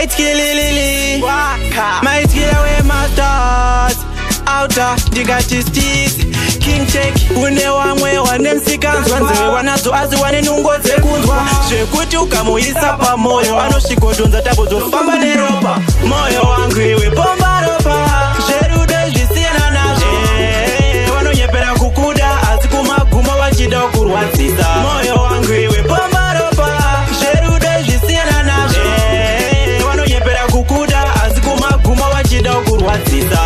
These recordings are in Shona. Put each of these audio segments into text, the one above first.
Might kill Lily, might kill away masters. Outer, digati sticks. King check, une wamwe wane msikanzwa nzewe wanazo azi wane nungoze kunzwa zvekuti ukamuisa pa moyo anoshikodonza tabozofamba neropa moyo wangu iwe pomba ropa zverudo zvisiyana nazvo vanonyepera kukuda asi kumaguma vachida kurwadzisa moyo wangu iwe pomba ropa zverudo zvisiyana nazvo vanonyepera kukuda asi kumaguma vachida kurwadzisa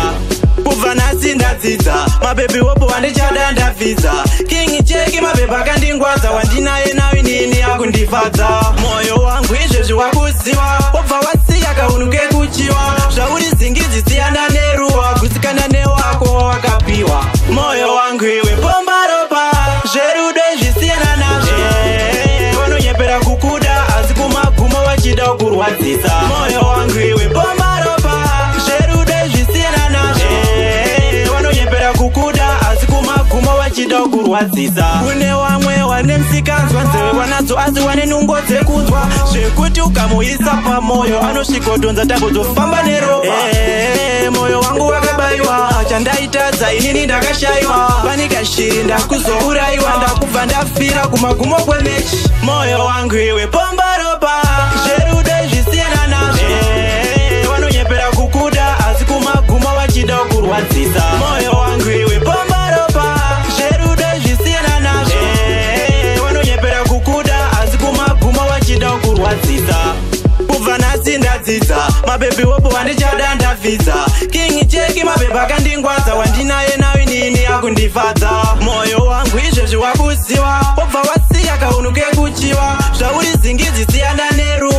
kubva nhasi ndadzidza mabebi wopo wandichada ndavhidza King cheki mabebi akandingwadza wandinaye nawe nini yakundifadza moyo wangu izvezvi wakuziva wobva wasiya kaunuke kuchiwa zvauri zingidzi siyana neruwa gutsikana newako wakapiwa moyo wangu iwe pomba ropa zverudo zvisiyana nazvo vanonyepera kukuda asi kumaguma vachida kurwadzisa moyo wangu iwe pomba ropa zverudo zvisiyana nazvo vanonyepera kukuda asi kumaguma vachida kurwadzisa kune wamwe wane msikanzwa nzewe wanadzo asi wane nungo dzekunzwa zvekuti ukamuisa pamoyo anosvikodonza tabozofamba neropa moyo wangu wakabayiwa chandaitadza inini ndakashayiwa panikashiri ndakuzourayiwa ndakubva ndafira kumagumo kwemechi moyo wangu iwe pomba ropa zverudo zvisiyana nazvo vanonyepera kukuda asi kumaguma vachida kurwadzisa moyo wangu iwe pomba ropa zverudo zvisiyana nazvo vanonyepera kukuda asi kumaguma vachida kurwadzisa kubva nhasi ndadzidza mabebi wopo wandichada ndavhidza King cheki mabebi akandingwadza wandinaye nawe nini yakundifadza moyo wangu izvezvi wakuziva wobva wasiya kaunuke kuchiwa zvauri zingidzi siyana neru